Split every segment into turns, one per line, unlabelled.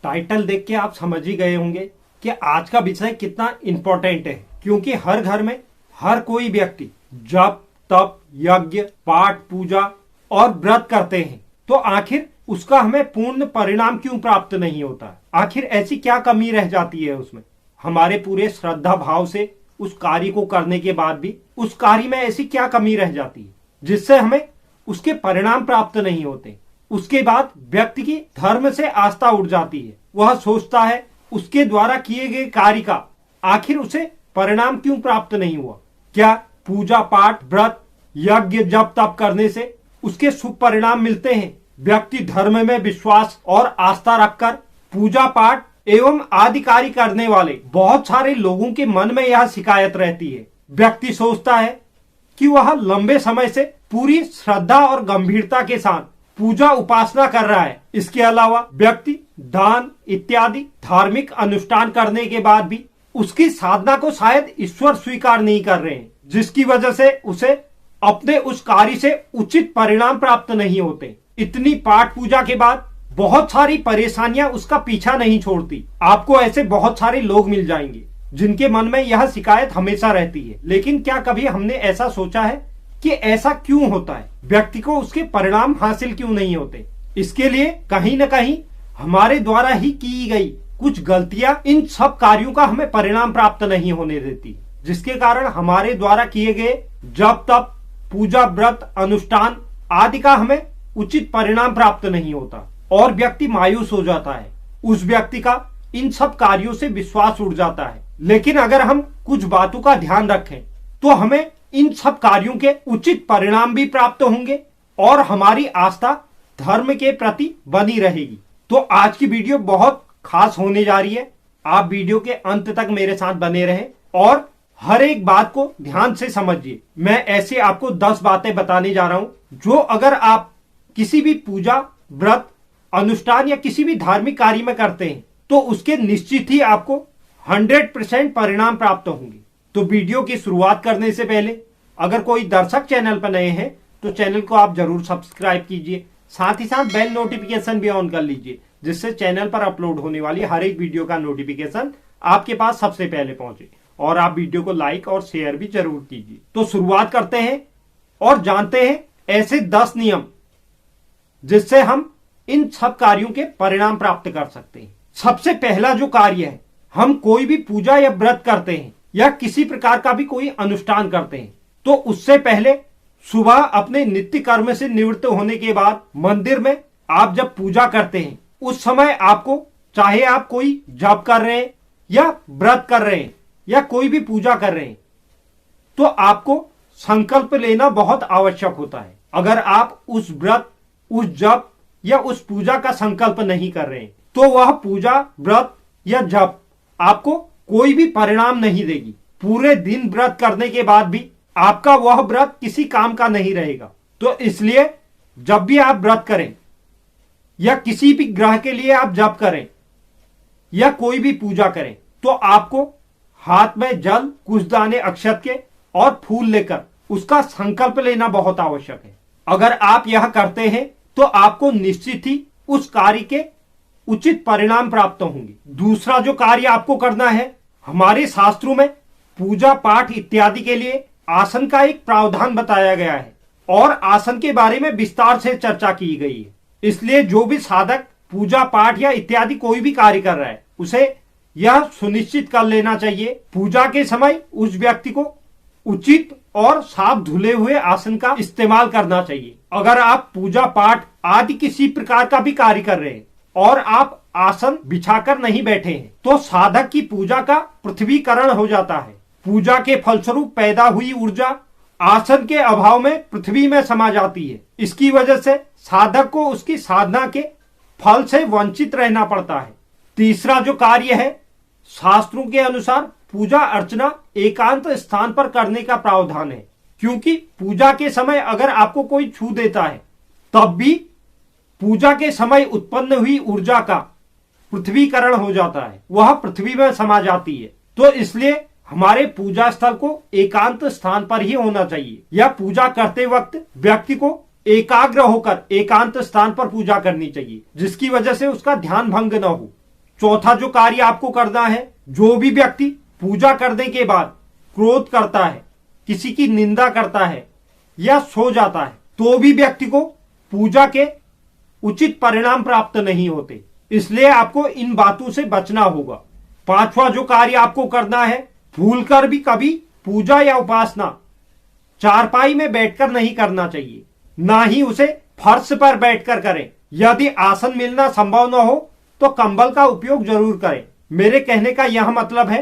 Title देख के आप समझ ही गए होंगे कि आज का विषय कितना इम्पोर्टेंट है, क्योंकि हर घर में हर कोई व्यक्ति जप तप यज्ञ पाठ पूजा और व्रत करते हैं, तो आखिर उसका हमें पूर्ण परिणाम क्यों प्राप्त नहीं होता? आखिर ऐसी क्या कमी रह जाती है उसमें? हमारे पूरे श्रद्धा भाव से उस कार्य को करने के बाद भी उस कार्य में ऐसी क्या कमी रह जाती है जिससे हमें उसके परिणाम प्राप्त नहीं होते? उसके बाद व्यक्ति की धर्म से आस्था उड़ जाती है। वह सोचता है उसके द्वारा किए गए कार्य का आखिर उसे परिणाम क्यों प्राप्त नहीं हुआ? क्या पूजा पाठ व्रत यज्ञ जप तप करने से उसके शुभ परिणाम मिलते हैं? व्यक्ति धर्म में विश्वास और आस्था रखकर पूजा पाठ एवं आदि कार्य करने वाले बहुत सारे लोगों के मन में यह शिकायत रहती है। व्यक्ति सोचता है कि वह लंबे समय से पूरी श्रद्धा और गंभीरता के साथ पूजा उपासना कर रहा है। इसके अलावा व्यक्ति दान इत्यादि धार्मिक अनुष्ठान करने के बाद भी उसकी साधना को शायद ईश्वर स्वीकार नहीं कर रहे हैं, जिसकी वजह से उसे अपने उस कार्य से उचित परिणाम प्राप्त नहीं होते। इतनी पाठ पूजा के बाद बहुत सारी परेशानियां उसका पीछा नहीं छोड़ती। आपको ऐसे बहुत सारे लोग मिल जाएंगे जिनके मन में यह शिकायत हमेशा रहती है। लेकिन क्या कभी हमने ऐसा सोचा है कि ऐसा क्यों होता है? व्यक्ति को उसके परिणाम हासिल क्यों नहीं होते? इसके लिए कहीं न कहीं हमारे द्वारा ही की गई कुछ गलतियां इन सब कार्यों का हमें परिणाम प्राप्त नहीं होने देती, जिसके कारण हमारे द्वारा किए गए जप तप पूजा व्रत अनुष्ठान आदि का हमें उचित परिणाम प्राप्त नहीं होता और व्यक्ति मायूस हो जाता है। उस व्यक्ति का इन सब कार्यों से विश्वास उड़ जाता है। लेकिन अगर हम कुछ बातों का ध्यान रखें तो हमें इन सब कार्यों के उचित परिणाम भी प्राप्त होंगे और हमारी आस्था धर्म के प्रति बनी रहेगी। तो आज की वीडियो बहुत खास होने जा रही है। आप वीडियो के अंत तक मेरे साथ बने रहें और हर एक बात को ध्यान से समझिए। मैं ऐसे आपको 10 बातें बताने जा रहा हूं जो अगर आप किसी भी पूजा व्रत अनुष्ठान या किसी भी धार्मिक कार्य में करते हैं तो उसके निश्चित ही आपको 100% परिणाम प्राप्त होंगे। तो वीडियो की शुरुआत करने से पहले अगर कोई दर्शक चैनल पर नए हैं तो चैनल को आप जरूर सब्सक्राइब कीजिए, साथ ही साथ बेल नोटिफिकेशन भी ऑन कर लीजिए, जिससे चैनल पर अपलोड होने वाली हर एक वीडियो का नोटिफिकेशन आपके पास सबसे पहले पहुंचे। और आप वीडियो को लाइक और शेयर भी जरूर कीजिए। तो शुरुआत करते हैं और जानते हैं ऐसे 10 नियम जिससे हम इन सब कार्यों के परिणाम प्राप्त कर सकते हैं। सबसे पहला जो कार्य है, हम कोई भी पूजा या व्रत करते हैं या किसी प्रकार का भी कोई अनुष्ठान करते हैं तो उससे पहले सुबह अपने नित्य कर्म से निवृत्त होने के बाद मंदिर में आप जब पूजा करते हैं उस समय आपको, चाहे आप कोई जप कर रहे हैं या व्रत कर रहे हैं या कोई भी पूजा कर रहे हैं, तो आपको संकल्प लेना बहुत आवश्यक होता है। अगर आप उस व्रत उस जप या उस पूजा का संकल्प नहीं कर रहे हैं तो वह पूजा व्रत या जप आपको कोई भी परिणाम नहीं देगी। पूरे दिन व्रत करने के बाद भी आपका वह व्रत किसी काम का नहीं रहेगा। तो इसलिए जब भी आप व्रत करें या किसी भी ग्रह के लिए आप जप करें या कोई भी पूजा करें तो आपको हाथ में जल कुछ दाने अक्षत के और फूल लेकर उसका संकल्प लेना बहुत आवश्यक है। अगर आप यह करते हैं तो आपको निश्चित ही उस कार्य के उचित परिणाम प्राप्त होंगे। दूसरा जो कार्य आपको करना है, हमारे शास्त्रों में पूजा पाठ इत्यादि के लिए आसन का एक प्रावधान बताया गया है और आसन के बारे में विस्तार से चर्चा की गई है। इसलिए जो भी साधक पूजा पाठ या इत्यादि कोई भी कार्य कर रहा है उसे यह सुनिश्चित कर लेना चाहिए पूजा के समय उस व्यक्ति को उचित और साफ धुले हुए आसन का इस्तेमाल करना चाहिए। अगर आप पूजा पाठ आदि किसी प्रकार का भी कार्य कर रहे हैं और आप आसन बिछाकर नहीं बैठे हैं तो साधक की पूजा का पृथ्वीकरण हो जाता है। पूजा के फलस्वरूप पैदा हुई ऊर्जा आसन के अभाव में पृथ्वी में समा जाती है। इसकी वजह से साधक को उसकी साधना के फल से वंचित रहना पड़ता है। तीसरा जो कार्य है, शास्त्रों के अनुसार पूजा अर्चना एकांत स्थान पर करने का प्रावधान है, क्योंकि पूजा के समय अगर आपको कोई छू देता है तब भी पूजा के समय उत्पन्न हुई ऊर्जा का पृथ्वीकरण हो जाता है, वह पृथ्वी में समा जाती है। तो इसलिए हमारे पूजा स्थल को एकांत स्थान पर ही होना चाहिए या पूजा करते वक्त व्यक्ति को एकाग्र होकर एकांत स्थान पर पूजा करनी चाहिए, जिसकी वजह से उसका ध्यान भंग न हो। चौथा जो कार्य आपको करना है, जो भी व्यक्ति पूजा करने के बाद क्रोध करता है, किसी की निंदा करता है या सो जाता है, तो भी व्यक्ति को पूजा के उचित परिणाम प्राप्त नहीं होते। इसलिए आपको इन बातों से बचना होगा। पांचवा जो कार्य आपको करना है, भूलकर भी कभी पूजा या उपासना चारपाई में बैठकर नहीं करना चाहिए, ना ही उसे फर्श पर बैठकर करें। यदि आसन मिलना संभव न हो तो कंबल का उपयोग जरूर करें। मेरे कहने का यह मतलब है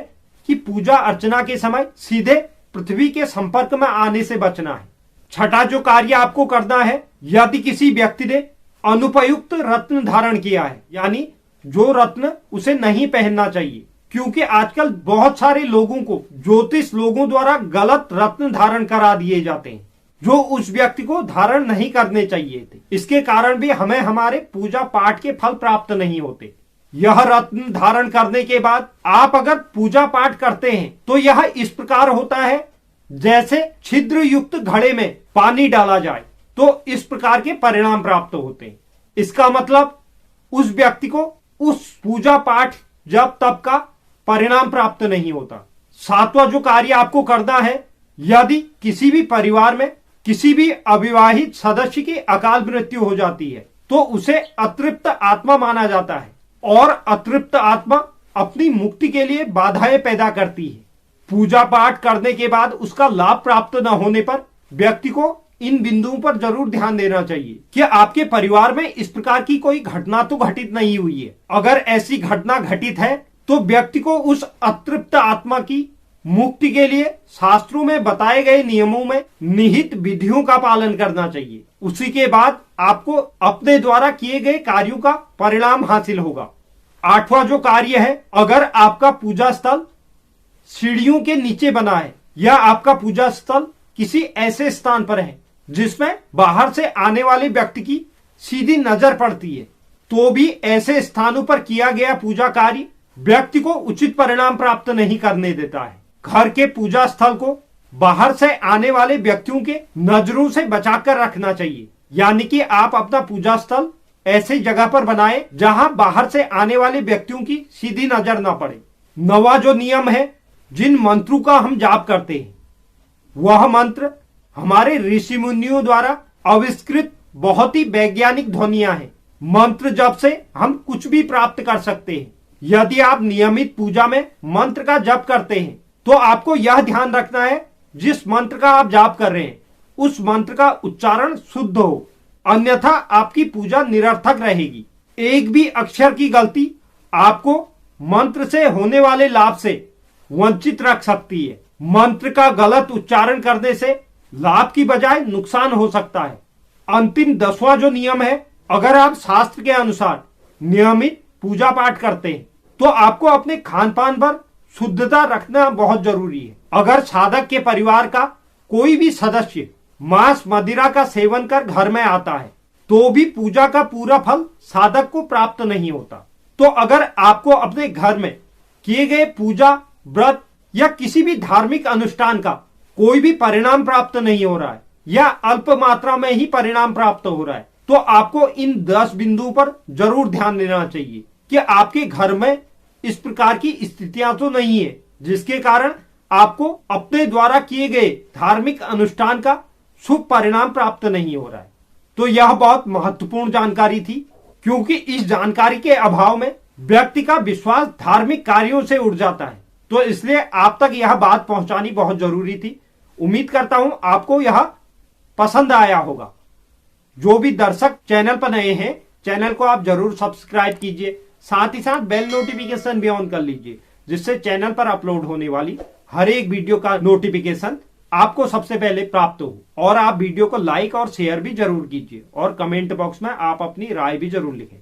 कि पूजा अर्चना के समय सीधे पृथ्वी के संपर्क में आने से बचना है। छठा जो कार्य आपको करना है, यदि किसी व्यक्ति ने अनुपयुक्त रत्न धारण किया है, यानी जो रत्न उसे नहीं पहनना चाहिए, क्योंकि आजकल बहुत सारे लोगों को ज्योतिष लोगों द्वारा गलत रत्न धारण करा दिए जाते हैं, जो उस व्यक्ति को धारण नहीं करने चाहिए थे। इसके कारण भी हमें हमारे पूजा पाठ के फल प्राप्त नहीं होते। यह रत्न धारण करने के बाद आप अगर पूजा पाठ करते हैं तो यह इस प्रकार होता है जैसे छिद्र युक्त घड़े में पानी डाला जाए, तो इस प्रकार के परिणाम प्राप्त होते हैं। इसका मतलब उस व्यक्ति को उस पूजा पाठ जब तब का परिणाम प्राप्त नहीं होता। सातवां जो कार्य आपको करना है, यदि किसी भी परिवार में किसी भी अविवाहित सदस्य की अकाल मृत्यु हो जाती है तो उसे अतृप्त आत्मा माना जाता है, और अतृप्त आत्मा अपनी मुक्ति के लिए बाधाएं पैदा करती है। पूजा पाठ करने के बाद उसका लाभ प्राप्त न होने पर व्यक्ति को इन बिंदुओं पर जरूर ध्यान देना चाहिए कि आपके परिवार में इस प्रकार की कोई घटना तो घटित नहीं हुई है। अगर ऐसी घटना घटित है तो व्यक्ति को उस अतृप्त आत्मा की मुक्ति के लिए शास्त्रों में बताए गए नियमों में निहित विधियों का पालन करना चाहिए। उसी के बाद आपको अपने द्वारा किए गए कार्यों का परिणाम हासिल होगा। आठवां जो कार्य है, अगर आपका पूजा स्थल सीढ़ियों के नीचे बना है या आपका पूजा स्थल किसी ऐसे स्थान पर है जिसमें बाहर से आने वाले व्यक्ति की सीधी नजर पड़ती है, तो भी ऐसे स्थानों पर किया गया पूजा कार्य व्यक्ति को उचित परिणाम प्राप्त नहीं करने देता है। घर के पूजा स्थल को बाहर से आने वाले व्यक्तियों के नजरों से बचाकर रखना चाहिए, यानी कि आप अपना पूजा स्थल ऐसी जगह पर बनाएं जहां बाहर से आने वाले व्यक्तियों की सीधी नजर ना पड़े। नवा जो नियम है, जिन मंत्रों का हम जाप करते हैं वह मंत्र हमारे ऋषि मुनियों द्वारा आविष्कृत बहुत ही वैज्ञानिक ध्वनियां हैं। मंत्र जप से हम कुछ भी प्राप्त कर सकते हैं। यदि आप नियमित पूजा में मंत्र का जप करते हैं तो आपको यह ध्यान रखना है जिस मंत्र का आप जाप कर रहे हैं उस मंत्र का उच्चारण शुद्ध हो, अन्यथा आपकी पूजा निरर्थक रहेगी। एक भी अक्षर की गलती आपको मंत्र से होने वाले लाभ से वंचित रख सकती है। मंत्र का गलत उच्चारण करने से लाभ की बजाय नुकसान हो सकता है। अंतिम 10वां जो नियम है, अगर आप शास्त्र के अनुसार नियमित पूजा पाठ करते हैं तो आपको अपने खान पान पर शुद्धता रखना बहुत जरूरी है। अगर साधक के परिवार का कोई भी सदस्य मांस मदिरा का सेवन कर घर में आता है तो भी पूजा का पूरा फल साधक को प्राप्त नहीं होता। तो अगर आपको अपने घर में किए गए पूजा व्रत या किसी भी धार्मिक अनुष्ठान का कोई भी परिणाम प्राप्त नहीं हो रहा है या अल्प मात्रा में ही परिणाम प्राप्त हो रहा है, तो आपको इन 10 बिंदुओं पर जरूर ध्यान देना चाहिए कि आपके घर में इस प्रकार की स्थितियां तो नहीं है जिसके कारण आपको अपने द्वारा किए गए धार्मिक अनुष्ठान का शुभ परिणाम प्राप्त नहीं हो रहा है। तो यह बहुत महत्वपूर्ण जानकारी थी, क्योंकि इस जानकारी के अभाव में व्यक्ति का विश्वास धार्मिक कार्यों से उड़ जाता है। तो इसलिए आप तक यह बात पहुंचानी बहुत जरूरी थी। उम्मीद करता हूं आपको यह पसंद आया होगा। जो भी दर्शक चैनल पर नए हैं, चैनल को आप जरूर सब्सक्राइब कीजिए, साथ ही साथ बेल नोटिफिकेशन भी ऑन कर लीजिए, जिससे चैनल पर अपलोड होने वाली हर एक वीडियो का नोटिफिकेशन आपको सबसे पहले प्राप्त हो। और आप वीडियो को लाइक और शेयर भी जरूर कीजिए और कमेंट बॉक्स में आप अपनी राय भी जरूर लिखें।